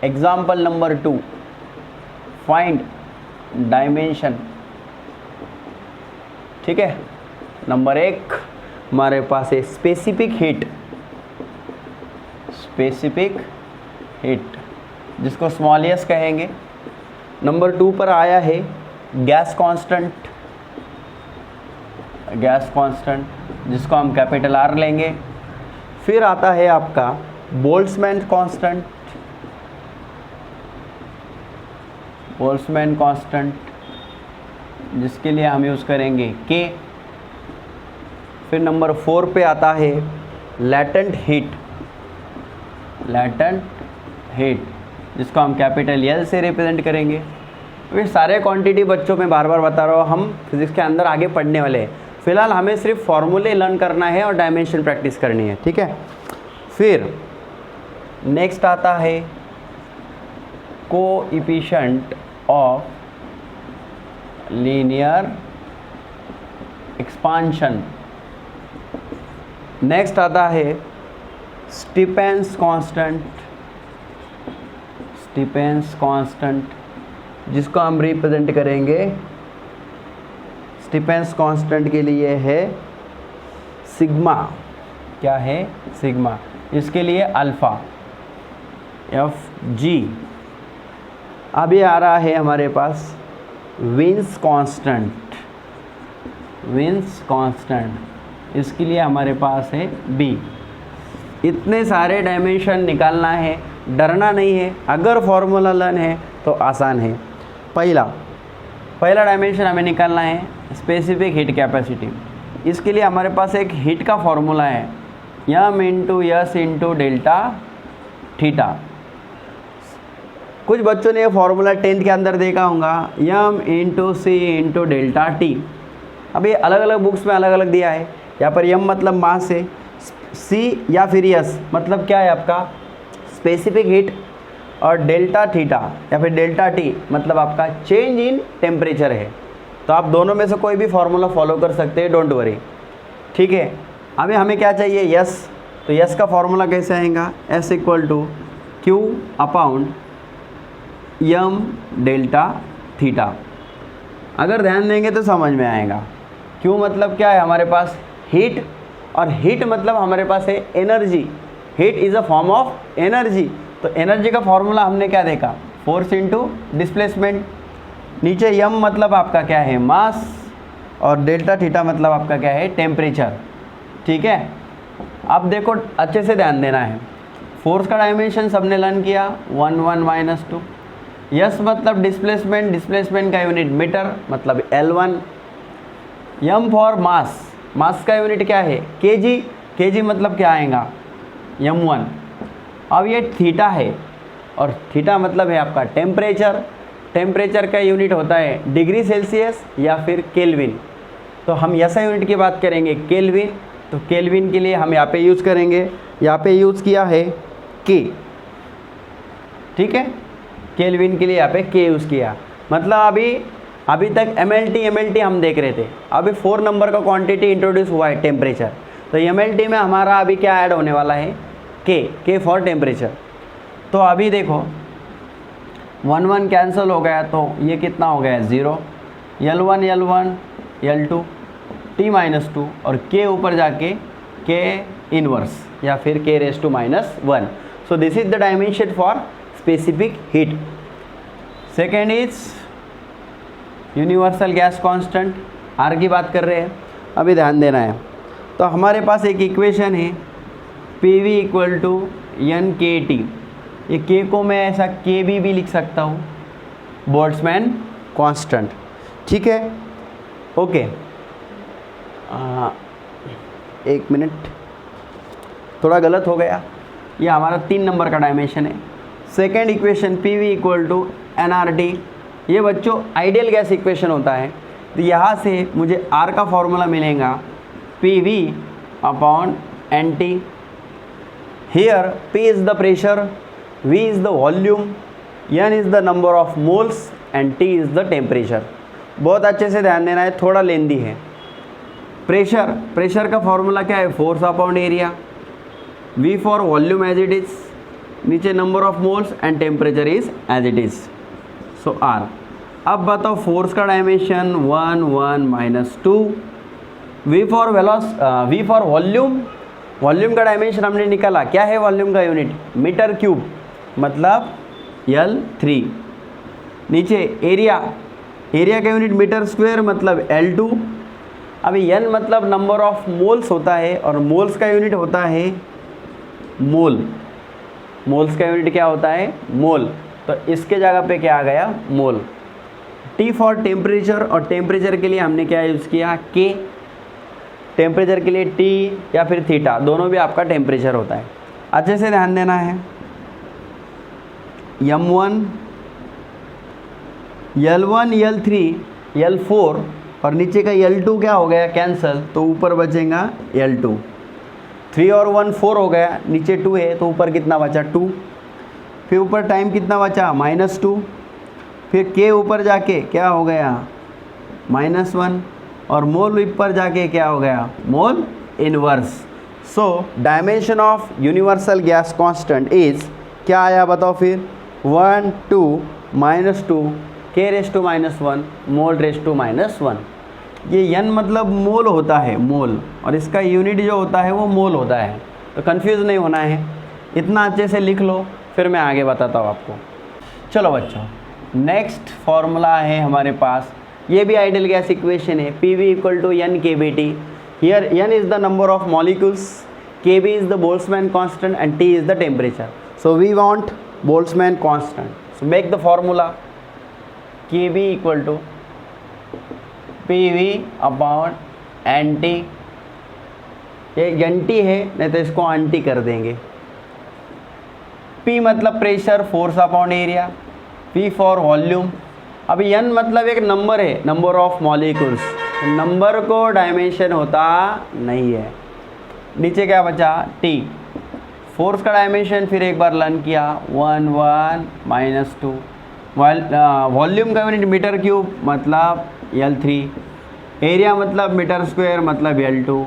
Example number 2, find dimension. ठीक है, number 1 हमारे पास है स्पेसिफिक हीट, स्पेसिफिक हीट जिसको स्मॉल एस कहेंगे। नंबर 2 पर आया है गैस कांस्टेंट, गैस कांस्टेंट जिसको हम कैपिटल आर लेंगे। फिर आता है आपका बोल्ट्जमैन कांस्टेंट, बोल्ट्जमैन कांस्टेंट जिसके लिए हम यूज़ करेंगे के। फिर नंबर 4 पे आता है लैटेंट हीट, लैटेंट हीट जिसको हम कैपिटल एल से रिप्रेजेंट करेंगे। ये सारे क्वांटिटी बच्चों में बार बार बता रहा हूँ, हम फिजिक्स के अंदर आगे पढ़ने वाले हैं। फिलहाल हमें सिर्फ फॉर्मूले लर्न करना है और डायमेंशन प्रैक्टिस करनी है। ठीक है, फिर नेक्स्ट आता है coefficient of linear expansion. Next आता है स्टीफेंस कांस्टेंट, स्टीफेंस कांस्टेंट जिसको हम रिप्रेजेंट करेंगे, स्टीफेंस कांस्टेंट के लिए है सिग्मा। क्या है? सिग्मा। इसके लिए अल्फ़ा, एफ जी। अब ये आ रहा है हमारे पास विन्स कांस्टेंट, विन्स कांस्टेंट इसके लिए हमारे पास है बी। इतने सारे डायमेंशन निकालना है, डरना नहीं है। अगर फॉर्मूला लर्न है तो आसान है। पहला डायमेंशन हमें निकालना है स्पेसिफिक हीट कैपेसिटी। इसके लिए हमारे पास एक हीट का फॉर्मूला है m into yes into delta theta. कुछ बच्चों ने ये फॉर्मूला 10th के अंदर देखा होगा, m इंटू सी इंटू डेल्टा टी। अब ये अलग अलग बुक्स में अलग अलग दिया है। यहाँ पर m मतलब मास है, c या फिर यस मतलब क्या है आपका स्पेसिफिक हीट, और डेल्टा थीटा या फिर डेल्टा टी मतलब आपका चेंज इन टेम्परेचर है। तो आप दोनों में से कोई भी फॉर्मूला फॉलो कर सकते हैं, डोंट वरी। ठीक है, अभी हमें क्या चाहिए? यस। तो यस का फॉर्मूला कैसे आएगा? S equal to Q upon M delta theta. अगर ध्यान देंगे तो समझ में आएगा। क्यू मतलब क्या है? हमारे पास हीट, और हीट मतलब हमारे पास है energy. Heat is a form of energy. तो एनर्जी का फॉर्मूला हमने क्या देखा? Force into displacement. नीचे यम मतलब आपका क्या है? मास, और डेल्टा थीटा मतलब आपका क्या है? टेम्परेचर। ठीक है, अब देखो अच्छे से ध्यान देना है। फोर्स का डायमेंशन सबने लर्न किया 1 1 माइनस 2। यस मतलब डिस्प्लेसमेंट, डिस्प्लेसमेंट का यूनिट मीटर मतलब L1। यम फॉर मास, मास का यूनिट क्या है? केजी, केजी मतलब क्या आएगा? M1। अब ये थीटा है, और थीटा मतलब है आपका टेम्परेचर। टेम्परेचर का यूनिट होता है डिग्री सेल्सियस या फिर केल्विन। तो हम ऐसा यूनिट की बात करेंगे केल्विन। तो केल्विन के लिए हम यहाँ पे यूज़ करेंगे, यहाँ पे यूज़ किया है के। ठीक है, केल्विन के लिए यहाँ पे के यूज़ किया। मतलब अभी तक MLT हम देख रहे थे। अभी 4 नंबर का क्वांटिटी इंट्रोड्यूस हुआ है टेम्परेचर। तो MLT में हमारा अभी क्या ऐड होने वाला है? के फॉर टेम्परेचर। तो अभी देखो 1 1 कैंसिल हो गया, तो ये कितना हो गया? 0। L1 L1 L2 T minus 2, और के ऊपर जाके के इनवर्स या फिर K raise to minus 1। So this is the dimension for specific heat. Second is universal gas constant, R की बात कर रहे हैं। अभी ध्यान देना है। तो हमारे पास एक इक्वेशन है PV इक्वल टू NKT। ये के को मैं ऐसा KB भी लिख सकता हूँ, बोल्ट्जमैन कांस्टेंट। ठीक है, ओके। एक मिनट, थोड़ा गलत हो गया। ये हमारा 3 नंबर का डायमेंशन है। Second equation PV equal to NRT। ये बच्चों आइडियल गैस इक्वेशन होता है। तो यहाँ से मुझे R का फॉर्मूला मिलेगा PV upon NT। Here P is the pressure, V is the volume, N is the number of moles and T is the temperature। बहुत अच्छे से ध्यान देना है, थोड़ा लेंदी है। प्रेशर का फॉर्मूला क्या है? Force upon area. V for volume as it is, नीचे number of moles and temperature is as it is, so R. अब बताओ फोर्स का dimension 1 1 minus 2। V for volume, volume का डायमेंशन हमने निकाला, क्या है वॉल्यूम का यूनिट, मीटर क्यूब मतलब L3। नीचे एरिया, एरिया का यूनिट मीटर स्क्वायर मतलब L2। अभी N मतलब नंबर ऑफ मोल्स होता है और मोल्स का यूनिट होता है मोल, मोल्स का यूनिट क्या होता है, मोल, तो इसके जगह पे क्या आ गया, मोल। T फॉर टेम्परेचर, और टेम्परेचर के लिए हमने क्या यूज़ किया, K। टेम्परेचर के लिए T या फिर थीटा, दोनों भी आपका टेम्परेचर होता है। अच्छे से ध्यान देना है। M1, L1, L3, L4 और नीचे का L2 क्या हो गया, कैंसल, तो ऊपर बचेगा L2। 3 और 1 4 हो गया, नीचे 2 है तो ऊपर कितना बचा, 2। फिर ऊपर टाइम कितना बचा, -2। फिर K ऊपर जाके क्या हो गया, -1 और मोल ऊपर जाके क्या हो गया, mole inverse. So dimension of universal gas constant is क्या आया बताओ फिर, 1 2 -2 K⁻⁻1 मोल⁻⁻1। ये n मतलब मोल होता है, मोल, और इसका यूनिट जो होता है वो मोल होता है, तो कंफ्यूज नहीं होना है, इतना अच्छे से लिख लो, फिर मैं आगे बताता हूँ आपको। चलो बच्चों, नेक्स्ट फॉर्मूला है हमारे पास, ये भी आइडियल गैस इक्वेशन है, PV = N kBT। Here N is the number of molecules, KB is the Boltzmann constant and T is the temperature. So we want Boltzmann constant, so make the formula KB = PV upon NT। ये NT है, नहीं तो इसको NT कर देंगे। P मतलब pressure, force upon area, P for volume. अभी N मतलब एक नंबर है, नंबर ऑफ मॉलिक्यूल्स, नंबर को डायमेंशन होता नहीं है। नीचे क्या बचा, T। फोर्स का डायमेंशन फिर एक बार लर्न किया, 1 1 -2। वॉल्यूम का यूनिट मीटर क्यूब मतलब L3। एरिया मतलब मीटर स्क्वायर मतलब L2।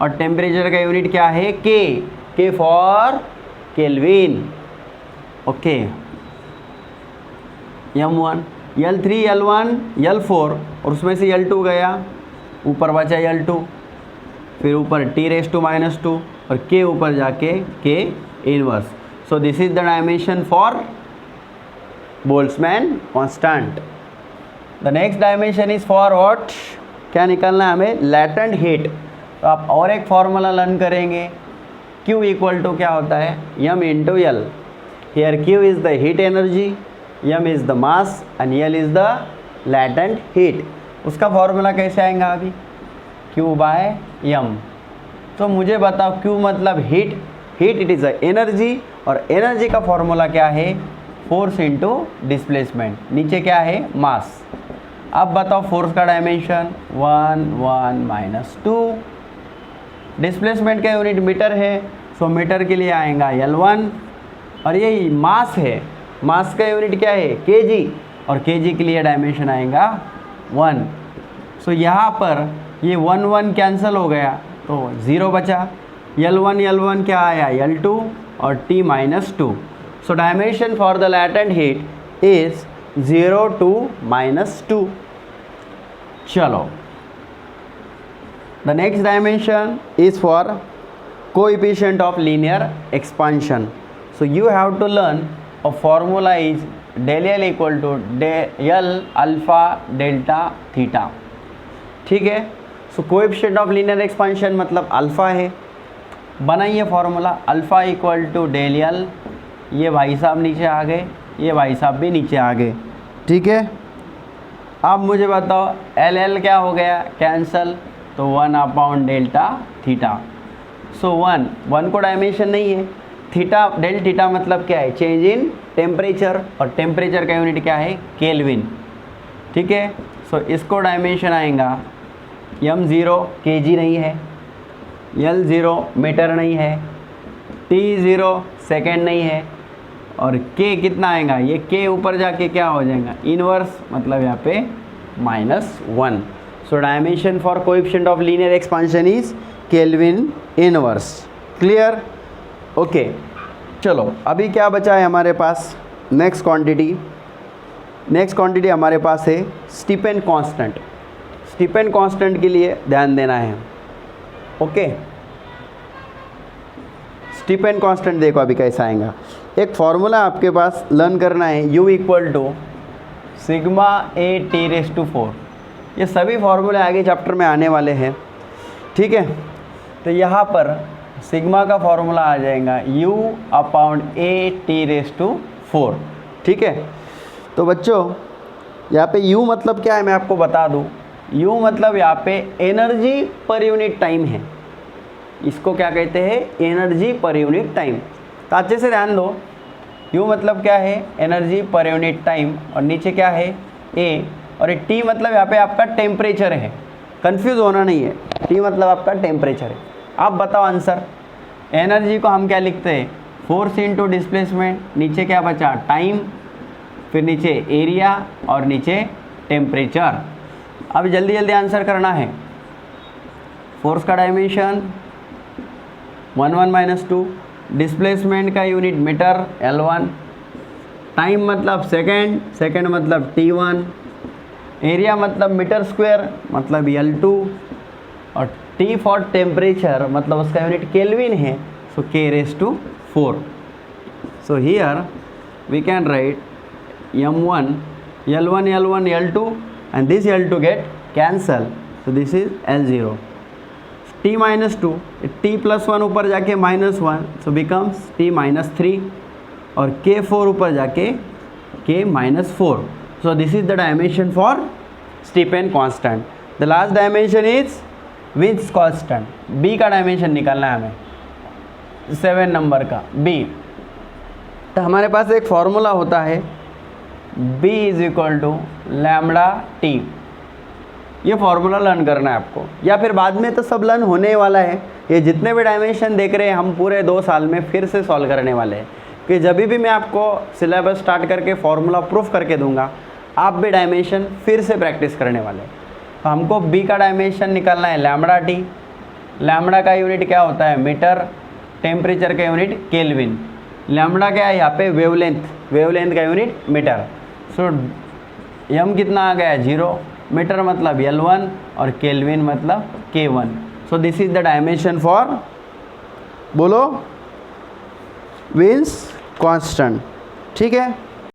और टेम्परेचर का यूनिट क्या है, K for kelvin. Okay, M1, L3, L1, L4 और उसमें से L2 गया, ऊपर बचा L2, फिर ऊपर T⁻⁻2 और K ऊपर जाके K inverse. So this is the dimension for Boltzmann constant. The next dimension is for what, क्या निकालना है हमें, लैटेंट हीट। तो आप और एक फॉर्मूला लर्न करेंगे, Q = क्या होता है, M × L। Here Q is the heat energy, M is the mass and L is the latent heat. उसका फॉर्मूला कैसे आएगा अभी, Q/M। तो मुझे बताओ Q मतलब heat, heat it is a energy, और एनर्जी का फॉर्मूला क्या है, फोर्स इंटू डिस्प्लेसमेंट। नीचे क्या है, मास। अब बताओ फोर्स का डायमेंशन 1 1 -2। डिस्प्लेसमेंट का यूनिट मीटर है, सो मीटर के लिए आएगा L1। और ये मास है, मास का यूनिट क्या है, kg, और kg के लिए डायमेंशन आएगा 1। सो यहाँ पर ये 1 1 कैंसिल हो गया तो 0 बचा, L1 क्या आया, L2 और T-2। So dimension for the latent heat is 0 to -2। चलो, the next dimension is for coefficient of linear expansion. So you have to learn a formula is del L = del L alpha delta theta। ठीक है, सो coefficient of linear expansion मतलब alpha है। बनाइए formula, alpha = del L। ये भाई साहब नीचे आ गए, ये भाई साहब भी नीचे आ गए, ठीक है। अब मुझे बताओ L क्या हो गया, कैंसल, तो 1/delta थीटा। सो 1 को डायमेंशन नहीं है, थीटा, डेल थीटा मतलब क्या है, चेंज इन टेम्परेचर, और टेम्परेचर का यूनिट क्या है, केल्विन। ठीक है, सो इसको डायमेंशन आएगा M0 kg नहीं है, L0 मीटर नहीं है, T0 सेकेंड नहीं है, और K कितना आएगा, ये K ऊपर जाके क्या हो जाएगा, इनवर्स, मतलब यहाँ पे -1। सो dimension for coefficient of linear expansion is kelvin inverse. Clear, okay. चलो अभी क्या बचा है हमारे पास, नेक्स्ट क्वांटिटी हमारे पास है स्टीफन कांस्टेंट। स्टीफन कांस्टेंट के लिए ध्यान देना है। ओके, स्टीफन कांस्टेंट देखो अभी कैसा आएगा। एक फॉर्मूला आपके पास लर्न करना है, U equal to sigma A T raise to 4। ये सभी फॉर्मूले आगे चैप्टर में आने वाले हैं, ठीक है। तो यहाँ पर सिग्मा का फॉर्मूला आ जाएगा U upon A T raise to 4, ठीक है। तो बच्चों यहाँ पे U मतलब क्या है मैं आपको बता दूँ। U मतलब यहाँ पे एनर्जी पर यूनिट टाइम है। इसको क्या कहते हैं, एनर्जी पर यूनिट टाइम। तो अच्छे से ध्यान दो, U मतलब क्या है, एनर्जी पर यूनिट टाइम, और नीचे क्या है A, और ये T मतलब यहाँ पे आपका टेम्परेचर है। कंफ्यूज होना नहीं है, T मतलब आपका टेम्परेचर है। आप बताओ आंसर। एनर्जी को हम क्या लिखते हैं, फोर्स इंटू डिस्प्लेसमेंट, नीचे क्या बचा टाइम, फिर नीचे एरिया और नीचे टेम्परेचर। अब जल्दी जल्दी आंसर करना है। फोर्स का डायमेंशन 1 - 2, डिस्प्लेसमेंट का यूनिट मीटर L1, टाइम मतलब सेकेंड मतलब T1, एरिया मतलब मीटर स्क्वायर मतलब L2, और T फॉर टेम्परेचर मतलब उसका यूनिट केल्विन है, so K raise to 4। So here we can write M1 L1 L2 and this L2 get cancel, so this is L0। T - 2, T + 1 ऊपर जाके -1, so becomes T - 3, और K4 ऊपर जाके K - 4। so this is the dimension for Stephen constant। the last dimension is Wiens constant। B का dimension निकालना है हमें, 7 number का B। तो हमारे पास एक फॉर्मूला होता है B = λT। ये फॉर्मूला लर्न करना है आपको, या फिर बाद में तो सब लर्न होने वाला है। ये जितने भी डायमेंशन देख रहे हैं हम पूरे 2 साल में फिर से सॉल्व करने वाले हैं, कि जब भी मैं आपको सिलेबस स्टार्ट करके फॉर्मूला प्रूफ करके दूंगा, आप भी डायमेंशन फिर से प्रैक्टिस करने वाले हैं। तो हमको B का डायमेंशन निकालना है λT। लैम्बडा का यूनिट क्या होता है, मीटर, टेम्परेचर का यूनिट केल्विन। लैम्बडा क्या है यहाँ पे, वेवलेंथ का यूनिट मीटर। सो M कितना आ गया, 0, मीटर मतलब L1 और केल्विन मतलब K1। So this is the dimension for, बोलो, विन्स कांस्टेंट, ठीक है।